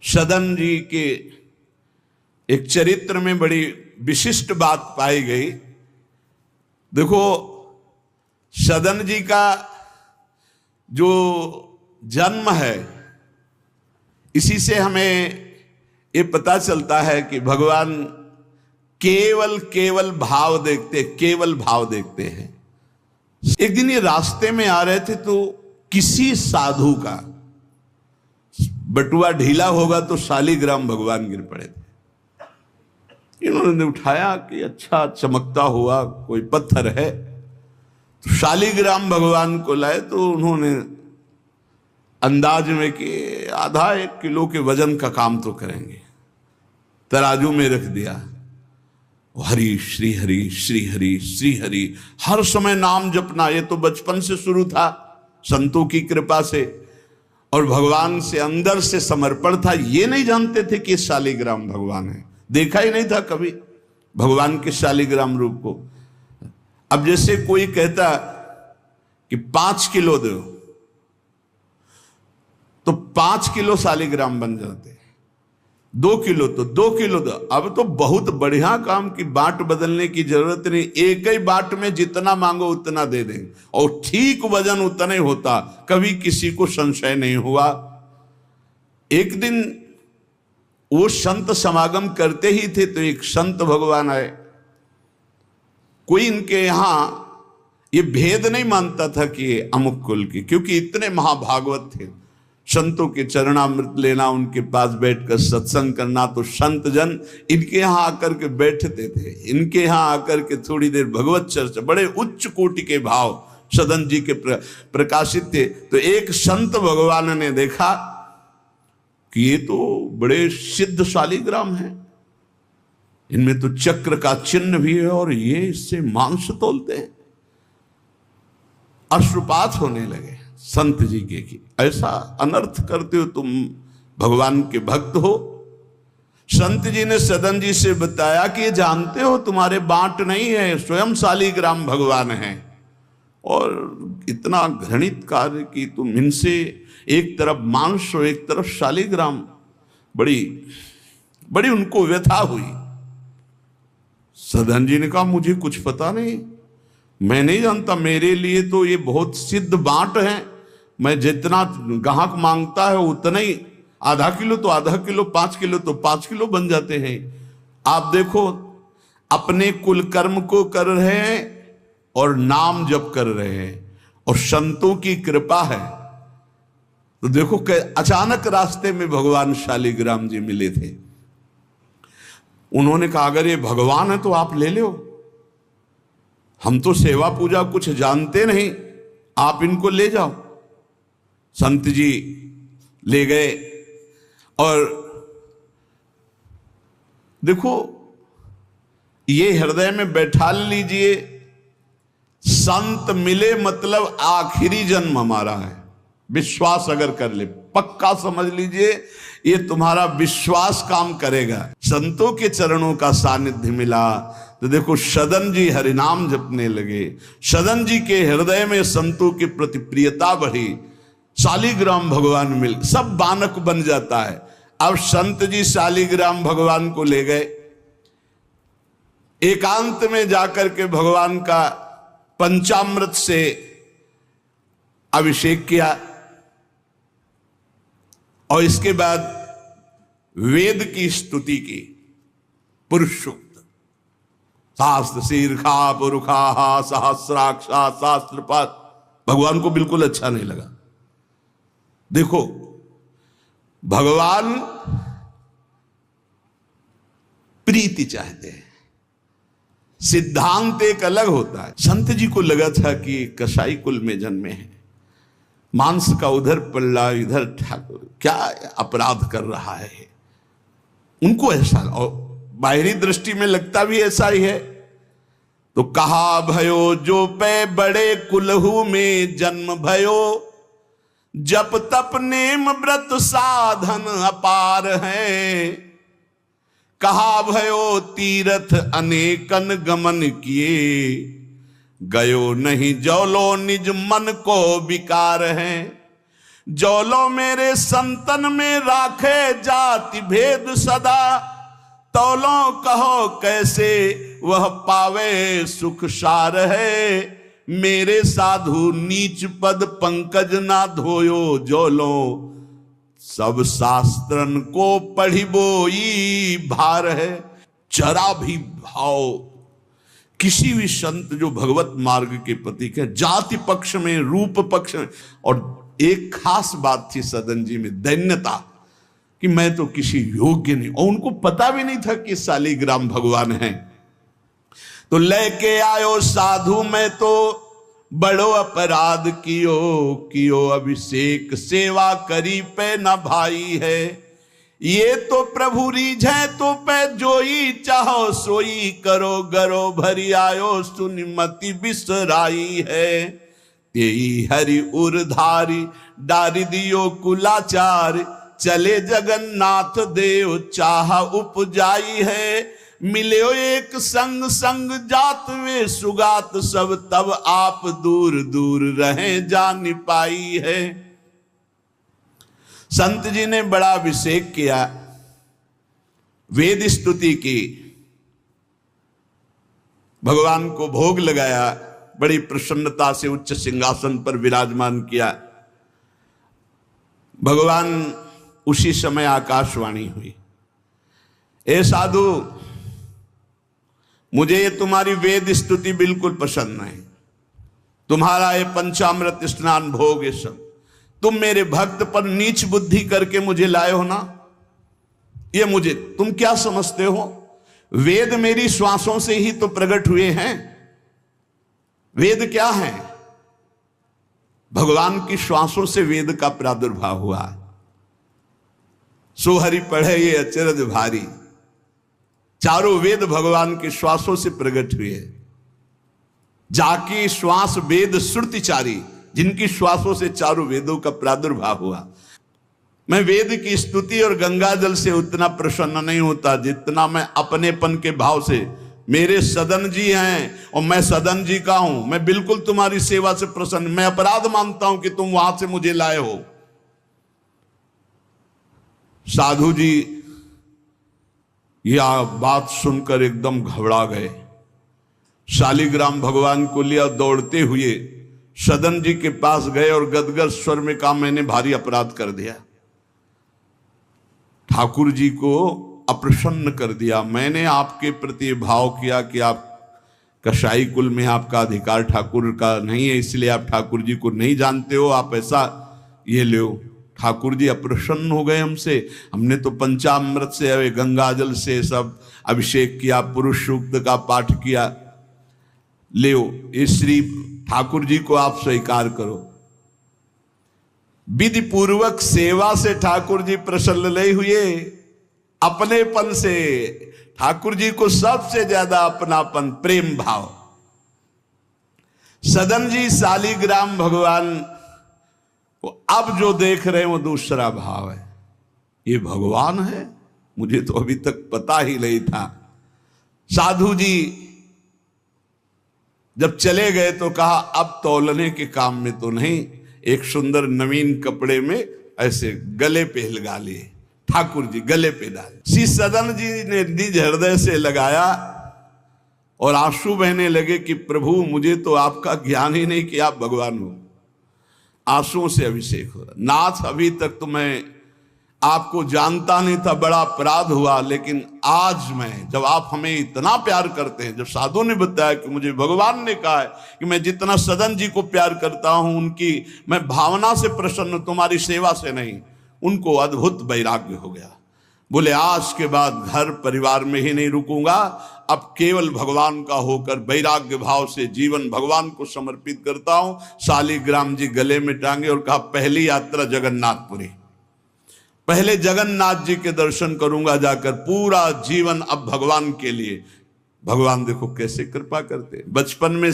सदन जी के एक चरित्र में बड़ी विशिष्ट बात पाई गई। देखो, सदन जी का जो जन्म है, इसी से हमें ये पता चलता है कि भगवान केवल भाव देखते हैं। एक दिन ये रास्ते में आ रहे थे तो किसी साधु का बटुआ ढीला होगा तो शालिग्राम भगवान गिर पड़े थे। इन्होंने उठाया कि अच्छा चमकता हुआ कोई पत्थर है, तो शालिग्राम भगवान को लाए तो उन्होंने अंदाज में कि आधा 1 किलो के वजन का काम तो करेंगे, तराजू में रख दिया। हरि श्री हरि श्री हरि श्री हरि, हर समय नाम जपना। ये तो बचपन से शुरू था संतों की कृपा से, और भगवान से अंदर से समर्पण था। ये नहीं जानते थे कि शालिग्राम भगवान है, देखा ही नहीं था कभी भगवान के शालिग्राम रूप को। अब जैसे कोई कहता कि 5 किलो दो, तो 5 किलो शालिग्राम बन जाते, 2 किलो तो 2 किलो दो। अब तो बहुत बढ़िया काम की बाट बदलने की जरूरत नहीं, एक ही बाट में जितना मांगो उतना दे देंगे, और ठीक वजन उतना ही होता, कभी किसी को संशय नहीं हुआ। एक दिन वो संत समागम करते ही थे तो एक संत भगवान आए। कोई इनके यहां ये भेद नहीं मानता था कि ये अमुक कुल के, क्योंकि इतने महाभागवत थे। संतों के चरणामृत लेना, उनके पास बैठकर सत्संग करना, तो संत जन इनके यहां आकर के बैठते थे, इनके यहां आकर के थोड़ी देर भगवत चर्चा। बड़े उच्च कोटि के भाव सदन जी के प्रकाशित थे। तो एक संत भगवान ने देखा कि ये तो बड़े सिद्ध शालिग्राम हैं, इनमें तो चक्र का चिन्ह भी है और ये इससे मांस तोलते हैं। अश्रुपात होने लगे संत जी के कि ऐसा अनर्थ करते हो तुम, भगवान के भक्त हो। संत जी ने सदन जी से बताया कि जानते हो तुम्हारे बांट नहीं है, स्वयं शालिग्राम भगवान है, और इतना घृणित कार्य कि तुम इनसे एक तरफ मांस और एक तरफ शालिग्राम। बड़ी उनको व्यथा हुई। सदन जी ने कहा मुझे कुछ पता नहीं, मैं नहीं जानता, मेरे लिए तो ये बहुत सिद्ध बांट है, मैं जितना ग्राहक मांगता है उतना ही, आधा किलो तो आधा किलो, 5 किलो तो 5 किलो बन जाते हैं। आप देखो, अपने कुल कर्म को कर रहे हैं और नाम जप कर रहे हैं, और संतों की कृपा है। तो देखो अचानक रास्ते में भगवान शालिग्राम जी मिले थे। उन्होंने कहा अगर ये भगवान है तो आप ले लो, हम तो सेवा पूजा कुछ जानते नहीं, आप इनको ले जाओ। संत जी ले गए, और देखो ये हृदय में बैठा लीजिए, संत मिले मतलब आखिरी जन्म हमारा है। विश्वास अगर कर ले, पक्का समझ लीजिए ये तुम्हारा विश्वास काम करेगा। संतों के चरणों का सानिध्य मिला तो देखो सदन जी हरिनाम जपने लगे, सदन जी के हृदय में संतों के प्रति प्रियता बढ़ी, शालिग्राम भगवान मिल, सब बानक बन जाता है। अब संत जी शालिग्राम भगवान को ले गए, एकांत में जाकर के भगवान का पंचामृत से अभिषेक किया, और इसके बाद वेद की स्तुति की, पुरुष सूक्त, शास्त्र शीर्षा पुरुषा सहस्राक्षा शास्त्रपात। भगवान को बिल्कुल अच्छा नहीं लगा। देखो भगवान प्रीति चाहते हैं, सिद्धांत एक अलग होता है। संत जी को लगा था कि कसाई कुल में जन्मे हैं, मांस का उधर पल्ला इधर ठाकुर, क्या अपराध कर रहा है उनको ऐसा, और बाहरी दृष्टि में लगता भी ऐसा ही है। तो कहा भयो जो पे बड़े कुलहू में जन्म भयो, जप तप नेम व्रत साधन अपार है। कहा भयो तीर्थ अनेकन गमन किए, गयो नहीं जौलो निज मन को विकार है। जौलो मेरे संतन में राखे जाति भेद सदा, तौलो कहो कैसे वह पावे सुख सार है। मेरे साधु नीच पद पंकज ना धोयो, जौलो सब शास्त्रन को पढ़ी बोई भार है। जरा भी भाव किसी भी संत जो भगवत मार्ग के प्रतीक है, जाति पक्ष में, रूप पक्ष में, और एक खास बात थी सदन जी में, दैन्यता, कि मैं तो किसी योग्य नहीं, और उनको पता भी नहीं था कि शालिग्राम भगवान हैं। तो लेके आयो साधु, मैं तो बड़ो अपराध कियो अभिषेक, सेवा करी पे न भाई है। ये तो प्रभु रीझे तो पे जोई, चाहो सोई करो, गरो भरी आयो सुनिमति बिसराई है। तेई हरि उरधारी डारी दियो कुलाचार, चले जगन्नाथ देव चाह उपजाई है। मिले एक संग संग जात वे सुगात सब, तब आप दूर दूर रहे जान पाई है। संत जी ने बड़ा अभिषेक किया, वेद स्तुति की, भगवान को भोग लगाया, बड़ी प्रसन्नता से उच्च सिंहासन पर विराजमान किया। भगवान उसी समय आकाशवाणी हुई, ए साधु, मुझे ये तुम्हारी वेद स्तुति बिल्कुल पसंद नहीं, तुम्हारा ये पंचामृत स्नान भोग, ये सब तुम मेरे भक्त पर नीच बुद्धि करके मुझे लाए हो ना। ये मुझे तुम क्या समझते हो, वेद मेरी श्वासों से ही तो प्रकट हुए हैं। वेद क्या है? भगवान की श्वासों से वेद का प्रादुर्भाव हुआ। सोहरि पढ़े ये अचरज भारी, चारों वेद भगवान के श्वासों से प्रकट हुए। जाकी श्वास वेद श्रुतिचारी, जिनकी श्वासों से चारों वेदों का प्रादुर्भाव हुआ। मैं वेद की स्तुति और गंगा जल से उतना प्रसन्न नहीं होता जितना मैं अपनेपन के भाव से, मेरे सदन जी हैं और मैं सदन जी का हूं, मैं बिल्कुल तुम्हारी सेवा से प्रसन्न, मैं अपराध मानता हूं कि तुम वहां से मुझे लाए हो। साधु जी यह बात सुनकर एकदम घबरा गए। शालिग्राम भगवान को लिया, दौड़ते हुए सदन जी के पास गए और गदगद स्वर में कहा, मैंने भारी अपराध कर दिया, ठाकुर जी को अप्रसन्न कर दिया। मैंने आपके प्रति भाव किया कि आप कसाई कुल में आपका अधिकार ठाकुर का नहीं है, इसलिए आप ठाकुर जी को नहीं जानते हो, आप ऐसा ये लो। ठाकुर जी अप्रसन्न हो गए हमसे, हमने तो पंचामृत से, गंगा जल से सब अभिषेक किया, पुरुष सूक्त का पाठ किया, ले इस श्री ठाकुर जी को आप स्वीकार करो। विधि पूर्वक सेवा से ठाकुर जी प्रसन्न नहीं हुए, अपनेपन से ठाकुर जी को सबसे ज्यादा अपनापन, प्रेम भाव। सदन जी शालिग्राम भगवान को अब जो देख रहे हैं वो दूसरा भाव है, ये भगवान है, मुझे तो अभी तक पता ही नहीं था। साधु जी जब चले गए तो कहा, अब तौलने के काम में तो नहीं, एक सुंदर नवीन कपड़े में ऐसे गले पे लगा लिए, ठाकुर जी गले पे डाले। श्री सदन जी ने निज हृदय से लगाया और आंसू बहने लगे कि प्रभु मुझे तो आपका ज्ञान ही नहीं कि आप भगवान हो। आंसुओं से अभिषेक हो रहा, नाथ अभी तक तो मैं आपको जानता नहीं था, बड़ा अपराध हुआ, लेकिन आज मैं, जब आप हमें इतना प्यार करते हैं, जब साधु ने बताया कि मुझे भगवान ने कहा है कि मैं जितना सदन जी को प्यार करता हूं, उनकी मैं भावना से प्रसन्न, तुम्हारी सेवा से नहीं, उनको अद्भुत वैराग्य हो गया। बोले आज के बाद घर परिवार में ही नहीं रुकूंगा, अब केवल भगवान का होकर वैराग्य भाव से जीवन भगवान को समर्पित करता हूं। शालिग्राम जी गले में टांगे और कहा, पहली यात्रा जगन्नाथपुरी, पहले जगन्नाथ जी के दर्शन करूंगा जाकर, पूरा जीवन अब भगवान के लिए। भगवान देखो कैसे कृपा करते, बचपन में